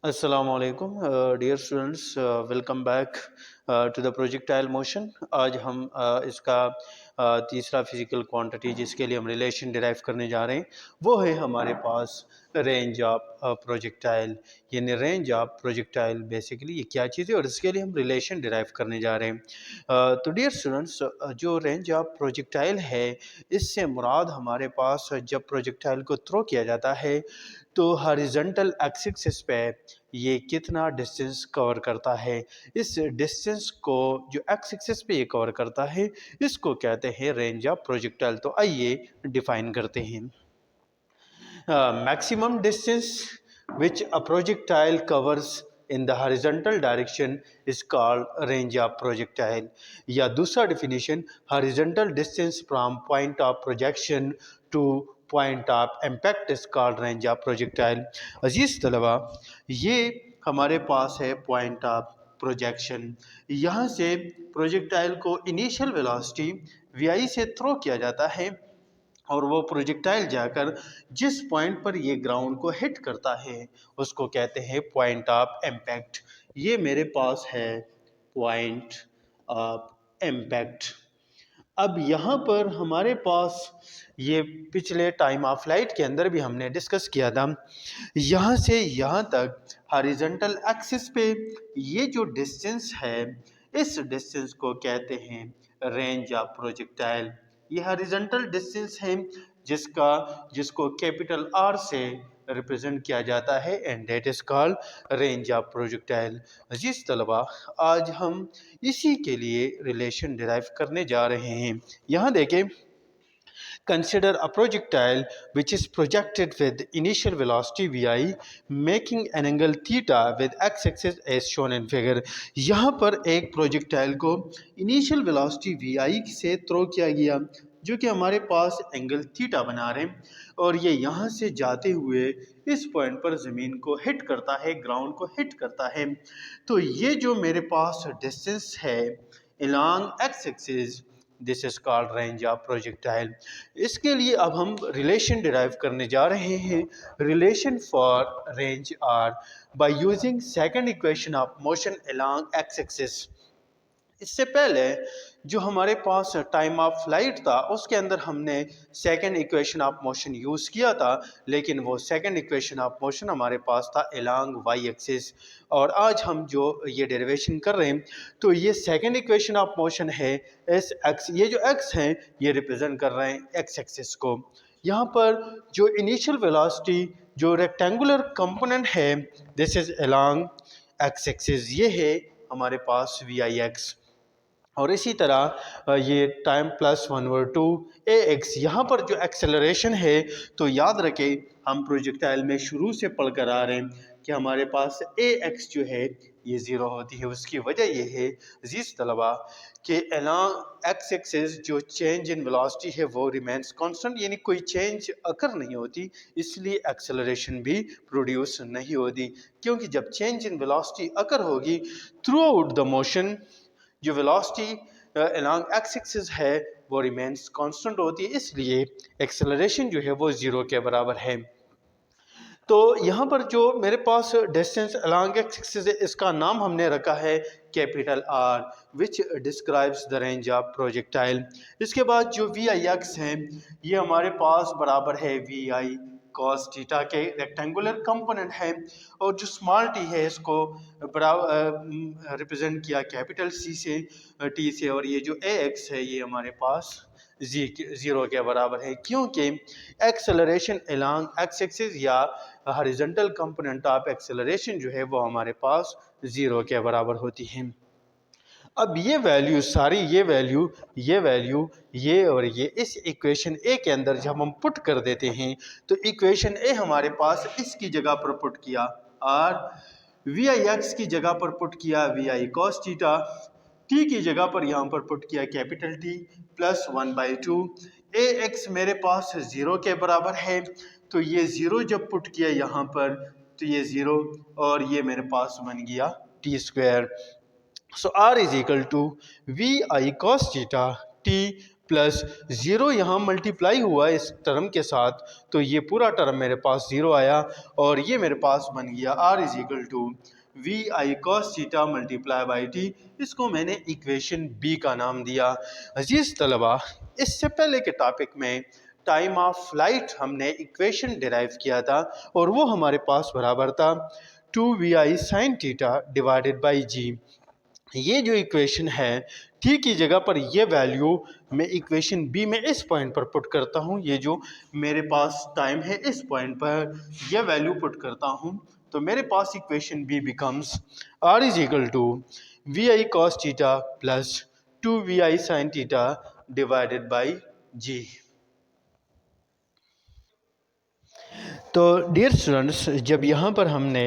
अस्सलाम वालेकुम dear students, welcome back to the projectile motion. आज हम इसका तीसरा फिजिकल क्वांटिटी जिसके लिए हम रिलेशन डिराइव करने जा रहे हैं वो है हमारे पास रेंज ऑफ प्रोजेक्टाइल। यानी रेंज ऑफ प्रोजेक्टाइल बेसिकली ये क्या चीज़ है और इसके लिए हम रिलेशन डिराइव करने जा रहे हैं। तो डियर स्टूडेंट्स, जो रेंज ऑफ प्रोजेक्टाइल है इससे मुराद हमारे पास जब प्रोजेक्टाइल को थ्रो किया जाता है तो हॉरिजॉन्टल एक्सिस पे ये कितना डिस्टेंस कवर करता है। इस डिस्टेंस को जो एक्स एक्सिस पे ये कवर करता है इसको कहते हैं रेंज ऑफ प्रोजेक्टाइल। तो आइए डिफाइन करते हैं। Maximum distance which a projectile covers in the horizontal direction is called range of projectile। या दूसरा definition, horizontal distance from point of projection to point of impact is called range of projectile। अजीज तलबा, ये हमारे पास है point of projection. यहाँ से projectile को initial velocity we से थ्रो किया जाता है और वो प्रोजेक्टाइल जाकर जिस पॉइंट पर ये ग्राउंड को हिट करता है उसको कहते हैं पॉइंट ऑफ इम्पैक्ट। ये मेरे पास है पॉइंट ऑफ इम्पैक्ट। अब यहाँ पर हमारे पास ये पिछले टाइम ऑफ फ्लाइट के अंदर भी हमने डिस्कस किया था, यहाँ से यहाँ तक हॉरिजॉन्टल एक्सिस पे ये जो डिस्टेंस है इस डिस्टेंस को कहते हैं रेंज ऑफ प्रोजेक्टाइल। ये हॉरिजॉन्टल डिस्टेंस है जिसको कैपिटल आर से रिप्रेजेंट किया जाता है and that is called range of projectile. अजीज तलबा, आज हम इसी के लिए रिलेशन डिराइव करने जा रहे हैं। यहाँ देखें, consider a projectile which is projected with initial velocity vi making an angle theta with x-axis as shown in figure। यहाँ पर एक प्रोजेक्टाइल को इनिशियल वेलोसिटी vi से थ्रो किया गया जो कि हमारे पास एंगल थीटा बना रहे हैं और ये यहाँ से जाते हुए इस पॉइंट पर ज़मीन को हिट करता है, ग्राउंड को हिट करता है। तो ये जो मेरे पास डिस्टेंस है along x axis this is called range of projectile. इसके लिए अब हम रिलेशन डिराइव करने जा रहे हैं। Relation for range R by using second equation of motion along X axis. इससे पहले जो हमारे पास टाइम ऑफ फ्लाइट था उसके अंदर हमने second equation of motion use किया था, लेकिन वो सेकंड इक्वेशन ऑफ मोशन हमारे पास था अलोंग वाई एक्सिस। और आज हम जो ये डेरिवेशन कर रहे हैं तो ये सेकंड इक्वेशन ऑफ मोशन है एस एक्स। ये जो एक्स हैं ये रिप्रेजेंट कर रहे हैं एक्स एक्सिस को। यहाँ पर जो इनिशियल वेलोसिटी जो रेक्टेंगुलर कंपोनेंट है this is along X axis, ये है हमारे पास वी आई एक्स। और इसी तरह ये टाइम प्लस 1/2 ए एक्स। यहाँ पर जो एक्सेलरेशन है तो याद रखें हम प्रोजेक्टाइल में शुरू से पढ़ कर आ रहे हैं कि हमारे पास ए एक्स जो है ये ज़ीरो होती है। उसकी वजह ये है अजीज़ तलबा कि अलोंग एक्स एक्सिस जो चेंज इन वेलोसिटी है वो रिमेंस कांस्टेंट, यानी कोई चेंज अकर नहीं होती, इसलिए एक्सेलरेशन भी प्रोड्यूस नहीं होती। क्योंकि जब चेंज इन वेलोसिटी अकर होगी थ्रू आउट द मोशन जो वेलोसिटी अलोंग एक्स एक्सिस है वो रिमेंस कांस्टेंट होती है, इसलिए एक्सेलरेशन जो है वो ज़ीरो के बराबर है। तो यहाँ पर जो मेरे पास डिस्टेंस अलोंग एक्स एक्सिस है इसका नाम हमने रखा है capital R which describes the range of projectile. इसके बाद जो वी आई एक्स हैं ये हमारे पास बराबर है वी आई कॉस थीटा के, रेक्टेंगुलर कंपोनेंट है। और जो स्मॉल टी है इसको रिप्रेजेंट किया कैपिटल सी से टी से। और ये जो ए एक्स है ये हमारे पास ज़ीरो के बराबर है क्योंकि एक्सेलरेशन अलोंग एक्स एक्सिस या हॉरिजॉन्टल कंपोनेंट ऑफ एक्सेलरेशन जो है वो हमारे पास ज़ीरो के बराबर होती है। अब ये वैल्यू सारी ये और ये इस इक्वेशन ए के अंदर जब हम पुट कर देते हैं तो इक्वेशन ए हमारे पास इसकी जगह पर पुट किया और वी आई एक्स की जगह पर पुट किया वी आई कॉस थीटा, टी की जगह पर यहाँ पर पुट किया capital T plus 1/2। A X मेरे पास ज़ीरो के बराबर है तो ये ज़ीरो जब पुट किया यहाँ पर तो ये ज़ीरो और ये मेरे पास बन गया T square. So R is equal to Vi cos theta t plus 0 यहाँ मल्टीप्लाई हुआ इस टर्म के साथ, तो ये पूरा टर्म मेरे पास 0 आया और ये मेरे पास बन गया r is equal to we I cos theta multiply by T. इसको मैंने इक्वेशन बी का नाम दिया। अजीज तलबा, इससे पहले के टॉपिक में टाइम ऑफ फ्लाइट हमने इक्वेशन डिराइव किया था और वो हमारे पास बराबर था 2vi sin theta divided by g. ये जो इक्वेशन है टी की जगह पर ये वैल्यू मैं इक्वेशन बी में इस पॉइंट पर पुट करता हूँ। ये जो मेरे पास टाइम है इस पॉइंट पर ये वैल्यू पुट करता हूँ, तो मेरे पास equation B becomes R is equal to we I cos theta plus 2vi sin theta divided by g. तो डियर स्टूडेंट्स, जब यहाँ पर हमने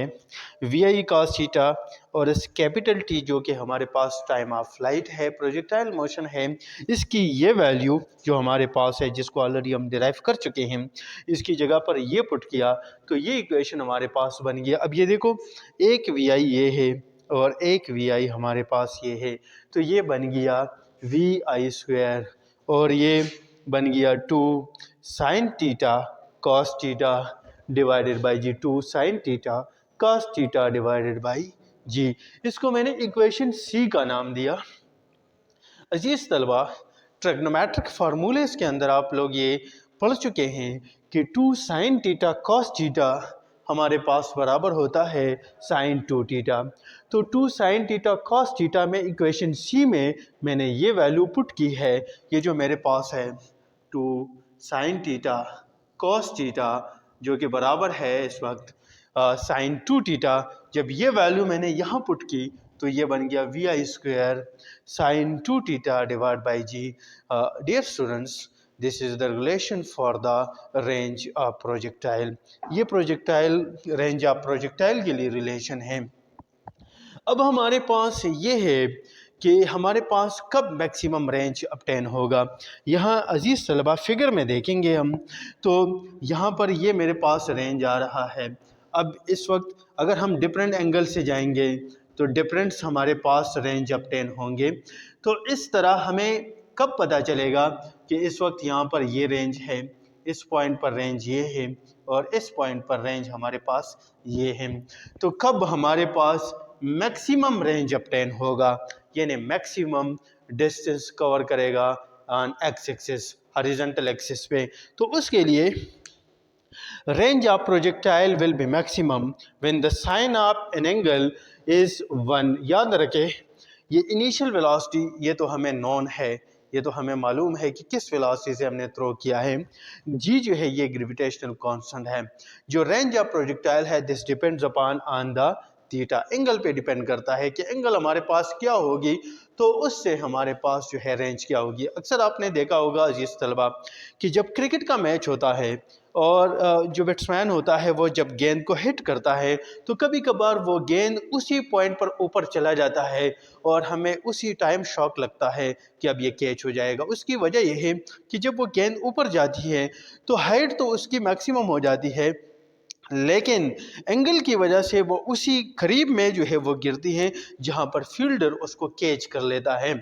वी आई कॉस थीटा और इस कैपिटल टी जो कि हमारे पास टाइम ऑफ फ्लाइट है, प्रोजेक्टाइल मोशन है, इसकी ये वैल्यू जो हमारे पास है जिसको ऑलरेडी हम डिराइव कर चुके हैं, इसकी जगह पर ये पुट किया तो ये इक्वेशन हमारे पास बन गया। अब ये देखो, एक वी आई ये है और एक वी आई हमारे पास ये है, तो ये बन गया वी आई स्क्वायर और ये बन गया 2 sine theta cos theta divided by g, 2 sine theta cos theta divided by g. इसको मैंने इक्वेशन सी का नाम दिया। अजीज तलबा, ट्रिग्नोमेट्रिक फार्मूलेस के अंदर आप लोग ये पढ़ चुके हैं कि 2 साइन थीटा कॉस थीटा हमारे पास बराबर होता है साइन 2 थीटा। तो 2 साइन थीटा कॉस थीटा में इक्वेशन सी में मैंने ये वैल्यू पुट की है। ये जो मेरे पास है 2 साइन थीटा कॉस थीटा जो कि बराबर है इस वक्त साइन 2 थीटा। जब ये वैल्यू मैंने यहाँ पुट की तो ये बन गया V I square sine 2 theta divide by G. Dear students, this is the relation for the range of projectile. ये प्रोजेक्टाइल रेंज ऑफ प्रोजेक्टाइल के लिए रिलेशन है। अब हमारे पास ये है कि हमारे पास कब मैक्सिमम रेंज अपटेन होगा। यहाँ अजीज़ तलबा फिगर में देखेंगे हम, तो यहाँ पर ये मेरे पास रेंज आ रहा है। अब इस वक्त अगर हम डिफरेंट एंगल से जाएंगे तो डिफरेंट्स हमारे पास रेंज अपटेन होंगे। तो इस तरह हमें कब पता चलेगा कि इस वक्त यहाँ पर ये रेंज है, इस पॉइंट पर रेंज ये है और इस पॉइंट पर रेंज हमारे पास ये है। तो कब हमारे पास मैक्सिमम रेंज अपटेन होगा, यानी मैक्सिमम डिस्टेंस कवर करेगा on X axis, horizontal axis पे, तो उसके लिए range of projectile will be maximum when the sine of an angle is 1। याद रखें, ये इनिशियल वेलोसिटी ये तो हमें नॉन है, ये तो हमें मालूम है कि किस वेलोसिटी से हमने थ्रो किया है। जी जो है ये ग्रेविटेशनल कांस्टेंट है। जो रेंज ऑफ प्रोजेक्टाइल है this depends upon on the theta, angle पे डिपेंड करता है कि एंगल हमारे पास क्या होगी तो उससे हमारे पास जो है रेंज क्या होगी। अक्सर आपने देखा होगा अजीज तलबा कि जब क्रिकेट का मैच होता है और जो बैट्समैन होता है वो जब गेंद को हिट करता है तो कभी कभार वो गेंद उसी पॉइंट पर ऊपर चला जाता है और हमें उसी टाइम शॉक लगता है कि अब ये कैच हो जाएगा। उसकी वजह यह है कि जब वो गेंद ऊपर जाती है तो हाइट तो उसकी मैक्सिमम हो जाती है, लेकिन एंगल की वजह से वो उसी करीब में जो है वो गिरती है जहाँ पर फील्डर उसको कैच कर लेता है।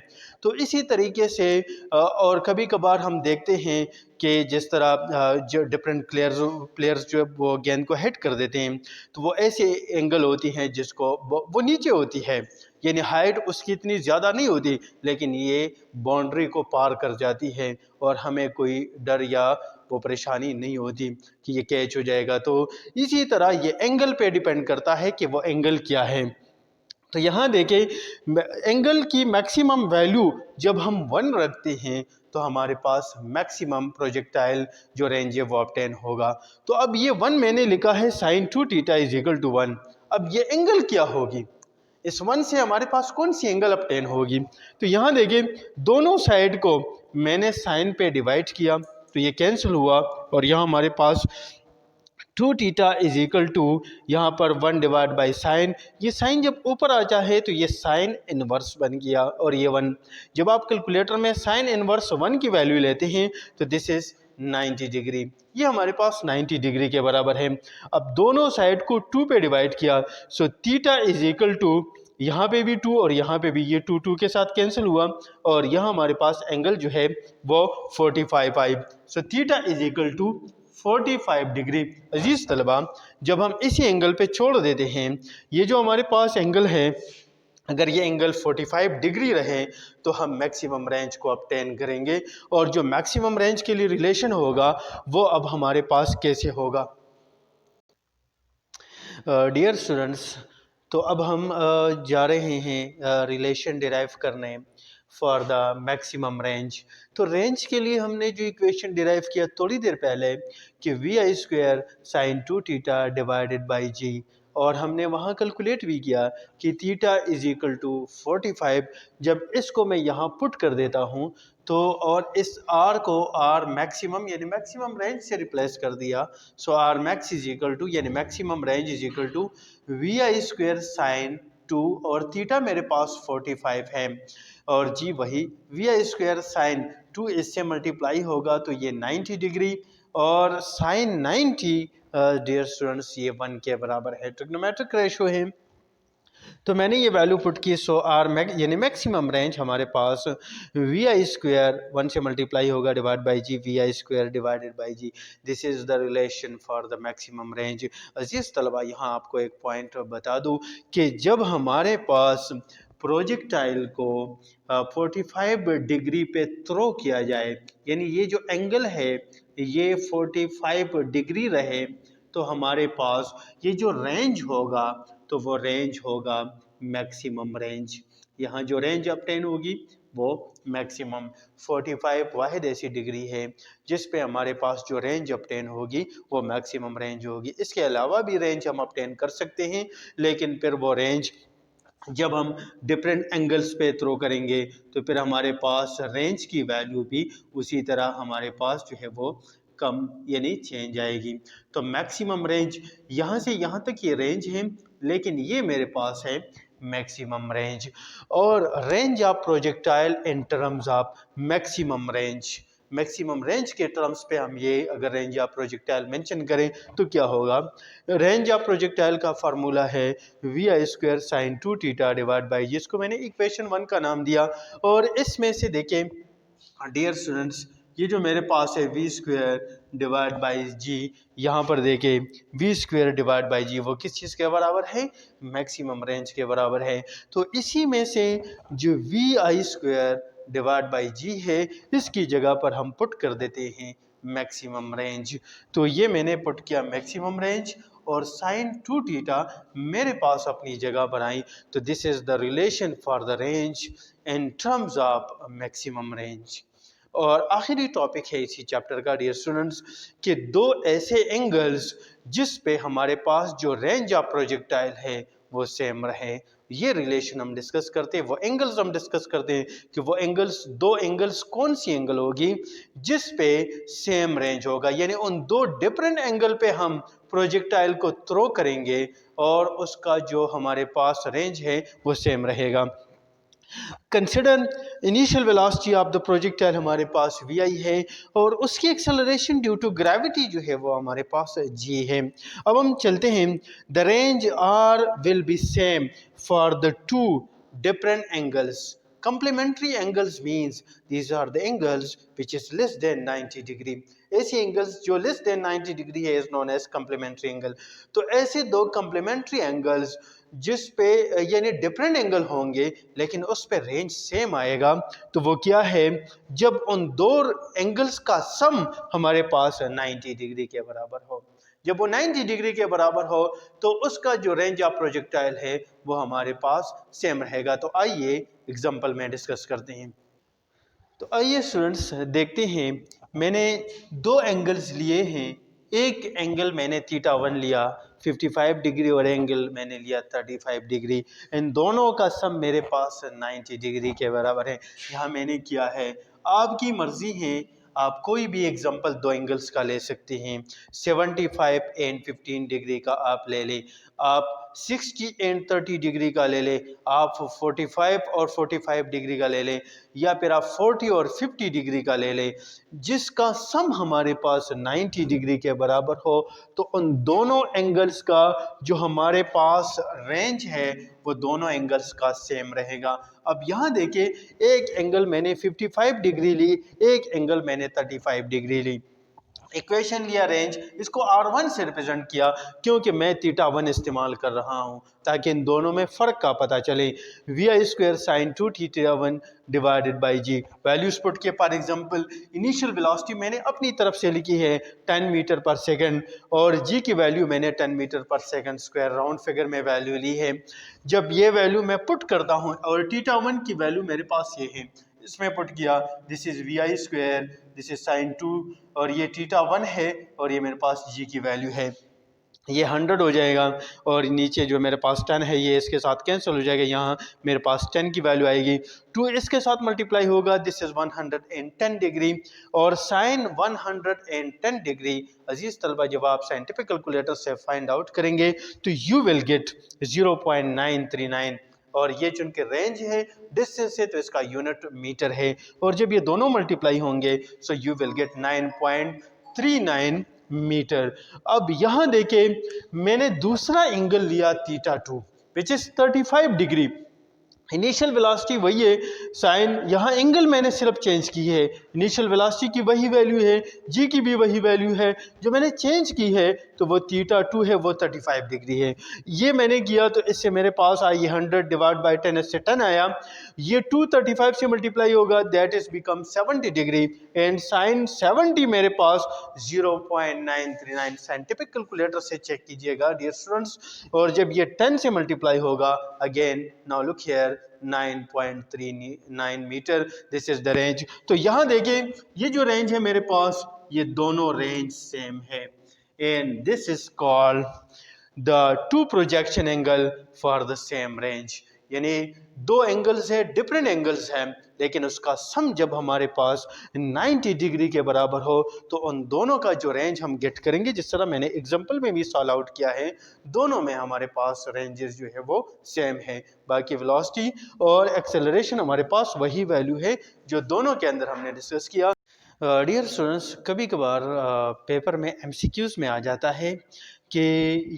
तो इसी तरीके से और कभी कभार हम देखते हैं कि जिस तरह जो डिफरेंट प्लेयर्स जो वो गेंद को हिट कर देते हैं तो वो ऐसे एंगल होती हैं जिसको वो नीचे होती है, यानी हाइट उसकी इतनी ज़्यादा नहीं होती लेकिन ये बाउंड्री को पार कर जाती है और हमें कोई डर या वो परेशानी नहीं होती कि ये कैच हो जाएगा। तो इसी तरह ये एंगल पे डिपेंड करता है कि वो एंगल क्या है। तो यहाँ देखें, एंगल की मैक्सिमम वैल्यू जब हम 1 रखते हैं तो हमारे पास मैक्सिमम प्रोजेक्टाइल जो रेंज है वो ऑब्टेन होगा। तो अब ये 1 मैंने लिखा है sine 2 theta is equal to 1। अब ये एंगल क्या होगी, इस 1 से हमारे पास कौन सी एंगल अपटेन होगी। तो यहाँ देखिए, दोनों साइड को मैंने साइन पे डिवाइड किया तो ये कैंसिल हुआ और यहाँ हमारे पास 2 थीटा इज इक्वल टू यहाँ पर 1 डिवाइड बाई साइन। ये साइन जब ऊपर आ जाए तो ये साइन इनवर्स बन गया और ये 1। जब आप कैलकुलेटर में साइन इनवर्स 1 की वैल्यू लेते हैं तो दिस इज 90 डिग्री। ये हमारे पास 90 डिग्री के बराबर है। अब दोनों साइड को 2 पे डिवाइड किया so theta is equal to यहाँ पे भी 2 और यहाँ पे भी ये 2 के साथ कैंसिल हुआ और यहाँ हमारे पास एंगल जो है वो 45 आई। So theta is equal to 45 degree. अजीज तलबा, जब हम इसी एंगल पे छोड़ देते हैं, ये जो हमारे पास एंगल है, अगर ये एंगल 45 डिग्री रहे तो हम मैक्सिमम रेंज को ऑब्टेन करेंगे। और जो मैक्सिमम रेंज के लिए रिलेशन होगा वो अब हमारे पास कैसे होगा? डियर स्टूडेंट्स, तो अब हम जा रहे हैं रिलेशन डिराइव करने फॉर द मैक्सिमम रेंज। तो रेंज के लिए हमने जो इक्वेशन डिराइव किया थोड़ी देर पहले कि v I square sine 2 theta divided by g, और हमने वहाँ कैलकुलेट भी किया कि थीटा इज इक्वल टू 45। जब इसको मैं यहाँ पुट कर देता हूँ तो और इस r को r मैक्सिमम यानी मैक्सिमम रेंज से रिप्लेस कर दिया, so r max is equal to यानी maximum range is equal to we I square sine 2 और थीटा मेरे पास 45 है और जी वही वी आई स्क्वायर साइन 2 इससे मल्टीप्लाई होगा तो ये 90 डिग्री और साइन 90 डियर स्टूडेंट्स ये 1 के बराबर है, ट्रिग्नोमेट्रिक रेशो है। तो मैंने ये वैल्यू पुट की, सो आर यानी मैक्सिमम रेंज हमारे पास वी आई स्क्वायर 1 से मल्टीप्लाई होगा divide by g v I square divided by g. This is the relation for the maximum range. अजीज तलबा, यहाँ आपको एक पॉइंट बता दूँ कि जब हमारे पास प्रोजेक्टाइल को 45 डिग्री पे थ्रो किया जाए, यानी ये जो एंगल है ये 45 डिग्री रहे, तो हमारे पास ये जो रेंज होगा तो वो रेंज होगा मैक्सिमम रेंज। यहाँ जो रेंज ऑब्टेन होगी वो मैक्सिमम 45 वाहिद ऐसी डिग्री है जिस पे हमारे पास जो रेंज ऑब्टेन होगी वो मैक्सिमम रेंज होगी। इसके अलावा भी रेंज हम ऑब्टेन कर सकते हैं, लेकिन फिर वो रेंज जब हम डिफरेंट एंगल्स पे थ्रो करेंगे तो फिर हमारे पास रेंज की वैल्यू भी उसी तरह हमारे पास जो है वो कम यानी चेंज आएगी। तो मैक्सिमम रेंज यहाँ से यहाँ तक ये रेंज है, लेकिन ये मेरे पास है मैक्सिमम रेंज। और range of projectile in terms of maximum range, maximum range के टर्म्स पे हम ये अगर रेंज ऑफ प्रोजेक्टाइल मेंशन करें तो क्या होगा? रेंज ऑफ प्रोजेक्टाइल का फार्मूला है V I square sine 2 theta divide by, जिसको मैंने इक्वेशन 1 का नाम दिया। और इसमें से देखें डियर स्टूडेंट्स, ये जो मेरे पास है वी स्क्वायर डिवाइड बाई जी, यहाँ पर देखें वी स्क्वायर डिवाइड बाई जी वो किस चीज़ के बराबर है? मैक्सिमम रेंज के बराबर है। तो इसी में से जो v I square divide by g है इसकी जगह पर हम पुट कर देते हैं मैक्सिमम रेंज। तो ये मैंने पुट किया मैक्सिमम रेंज और साइन 2 थीटा मेरे पास अपनी जगह पर आई। तो this is the relation for the range in terms of maximum range. और आखिरी टॉपिक है इसी चैप्टर का डियर स्टूडेंट्स कि दो ऐसे एंगल्स जिस पे हमारे पास जो रेंज ऑफ प्रोजेक्टाइल है वो सेम रहे, ये रिलेशन हम डिस्कस करते हैं, वो एंगल्स हम डिस्कस करते हैं कि वो एंगल्स, दो एंगल्स कौन सी एंगल होगी जिस पे सेम रेंज होगा, यानी उन दो डिफरेंट एंगल पे हम प्रोजेक्टाइल को थ्रो करेंगे और उसका जो हमारे पास रेंज है वो सेम रहेगा। Consider initial velocity of the projectile हमारे पास वी आई है और उसकी एक्सेलरेशन ड्यू टू ग्रेविटी जो है वो हमारे पास जी है। अब हम चलते हैं, the range R will be same for the two different angles. Complementary angles means these are the angles which is less than 90 degree. ऐसे angles जो less than 90 degree है is known as complementary angle। तो ऐसे दो complementary angles जिस पे यानी different angle होंगे लेकिन उस पे रेंज सेम आएगा, तो वो क्या है? जब उन दो एंगल्स का सम हमारे पास 90 डिग्री के बराबर हो। जब वो 90 डिग्री के बराबर हो तो उसका जो रेंज ऑफ प्रोजेक्टाइल है वो हमारे पास सेम रहेगा। तो आइए एग्जांपल में डिस्कस करते हैं। तो आइए स्टूडेंट्स देखते हैं, मैंने दो एंगल्स लिए हैं। एक एंगल मैंने थीटा 1 लिया 55 डिग्री और एंगल मैंने लिया 35 डिग्री। इन दोनों का सम मेरे पास 90 डिग्री के बराबर है। यहाँ मैंने किया है, आपकी मर्जी है, आप कोई भी एग्जांपल दो एंगल्स का ले सकते हैं। 75 एंड 15 डिग्री का आप ले लें। आप 60 एंड 30 डिग्री का ले लें, आप 45 और 45 डिग्री का ले लें, या फिर आप 40 और 50 डिग्री का ले लें, जिसका सम हमारे पास 90 डिग्री के बराबर हो, तो उन दोनों एंगल्स का जो हमारे पास रेंज है वो दोनों एंगल्स का सेम रहेगा। अब यहाँ देखिए, एक एंगल मैंने 55 डिग्री ली, एक एंगल मैंने 35 डिग्री ली। इक्वेशन लिया रेंज, इसको R1 से रिप्रेजेंट किया क्योंकि मैं θ1 इस्तेमाल कर रहा हूं ताकि इन दोनों में फ़र्क का पता चले। vi² sin 2θ1 divided by g. Values put किए। फॉर एग्जांपल इनिशियल वेलोसिटी मैंने अपनी तरफ से लिखी है 10 मीटर पर सेकंड और जी की वैल्यू मैंने 10 मीटर पर सेकंड स्क्वायर राउंड फिगर में वैल्यू ली है। जब ये वैल्यू मैं पुट करता हूँ और θ1 की वैल्यू मेरे पास ये है, इसमें पुट किया, this is vi², this is sin 2 और ये θ1 है और ये मेरे पास g की वैल्यू है, ये 100 हो जाएगा और नीचे जो मेरे पास 10 है ये इसके साथ कैंसिल हो जाएगा, यहाँ मेरे पास 10 की वैल्यू आएगी, 2 इसके साथ मल्टीप्लाई होगा, दिस इज 110 डिग्री और साइन 110 डिग्री। अजीज तलबा, जब आप साइंटिफिक कैलकुलेटर से फाइंड आउट करेंगे तो यू विल गेट 0.939 और ये चूंकि रेंज है डिस्टेंस है तो इसका यूनिट मीटर है और जब ये दोनों मल्टीप्लाई होंगे so you will get 9.39 metre. अब यहां देखें, मैंने दूसरा एंगल लिया θ2 which is 35 degree. Initial velocity वही है, साइन यहाँ एंगल मैंने सिर्फ चेंज की है, इनिशियल वेलोसिटी की वही वैल्यू है, जी की भी वही वैल्यू है, जो मैंने चेंज की है तो वो θ2 है, वो 35 डिग्री है। ये मैंने किया तो इससे मेरे पास आई 100 डिवाइड बाई 10, इससे 10 आया, ये 235 से मल्टीप्लाई होगा, that is become 70 degree and sine 70 मेरे पास 0.939। साइंटिफिक कैलकुलेटर से चेक कीजिएगा डियर स्टूडेंट्स, और जब ये 10 से मल्टीप्लाई होगा, again now look here 9.39 metre, this is the range. तो यहां देखें, ये जो रेंज है मेरे पास, ये दोनों रेंज सेम है and this is called the two projection angle for the same range. यानी दो एंगल्स है, डिफरेंट एंगल्स हैं, लेकिन उसका सम जब हमारे पास 90 डिग्री के बराबर हो तो उन दोनों का जो रेंज हम गेट करेंगे, जिस तरह मैंने एग्जांपल में भी सॉल्व आउट किया है, दोनों में हमारे पास रेंजेस जो है वो सेम है। बाकी वेलोसिटी और एक्सेलरेशन हमारे पास वही वैल्यू है जो दोनों के अंदर हमने डिस्कस किया। डियर स्टूडेंट्स, कभी कभार पेपर में MCQs में आ जाता है कि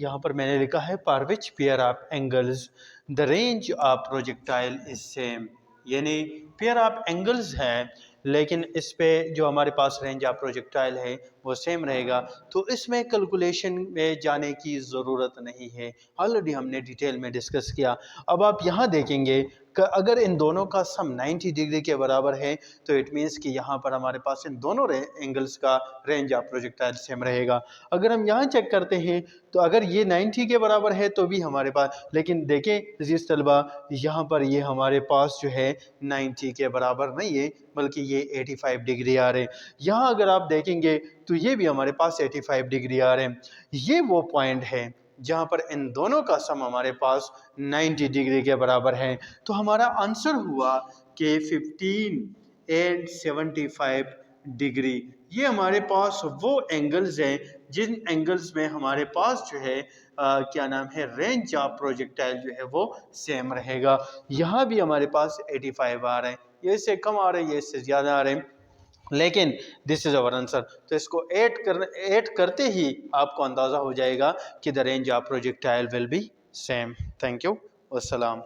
यहाँ पर मैंने लिखा है for which pair of angles the range of projectile is same. यानी पेयर ऑफ एंगल्स हैं लेकिन इस पे जो हमारे पास रेंज ऑफ प्रोजेक्टाइल है वो सेम रहेगा, तो इसमें कैलकुलेशन में जाने की ज़रूरत नहीं है, ऑलरेडी हमने डिटेल में डिस्कस किया। अब आप यहाँ देखेंगे कि अगर इन दोनों का सम 90 डिग्री के बराबर है तो इट मीन्स कि यहाँ पर हमारे पास इन दोनों एंगल्स का रेंज ऑफ प्रोजेक्टाइल सेम रहेगा। अगर हम यहाँ चेक करते हैं तो अगर ये 90 के बराबर है तो भी हमारे पास, लेकिन देखें अजीज़ तलबा, यहाँ पर ये हमारे पास जो है 90 के बराबर नहीं है बल्कि ये 85 डिग्री आ रहे हैं। यहाँ अगर आप देखेंगे तो ये भी हमारे पास 85 डिग्री आ रहे हैं। ये वो पॉइंट है जहाँ पर इन दोनों का सम हमारे पास 90 डिग्री के बराबर है। तो हमारा आंसर हुआ कि 15 एंड 75 डिग्री। ये हमारे पास वो एंगल्स हैं जिन एंगल्स में हमारे पास जो है क्या नाम है, रेंज ऑफ प्रोजेक्टाइल जो है वो सेम रहेगा। यहाँ भी हमारे पास 85 आ रहे हैं, ये इससे कम आ रहे हैं, ये इससे ज़्यादा आ रहे हैं, लेकिन दिस इज अवर आंसर। तो इसको ऐड करते ही आपको अंदाज़ा हो जाएगा कि the range of projectile will be same. Thank you, अस्सलाम।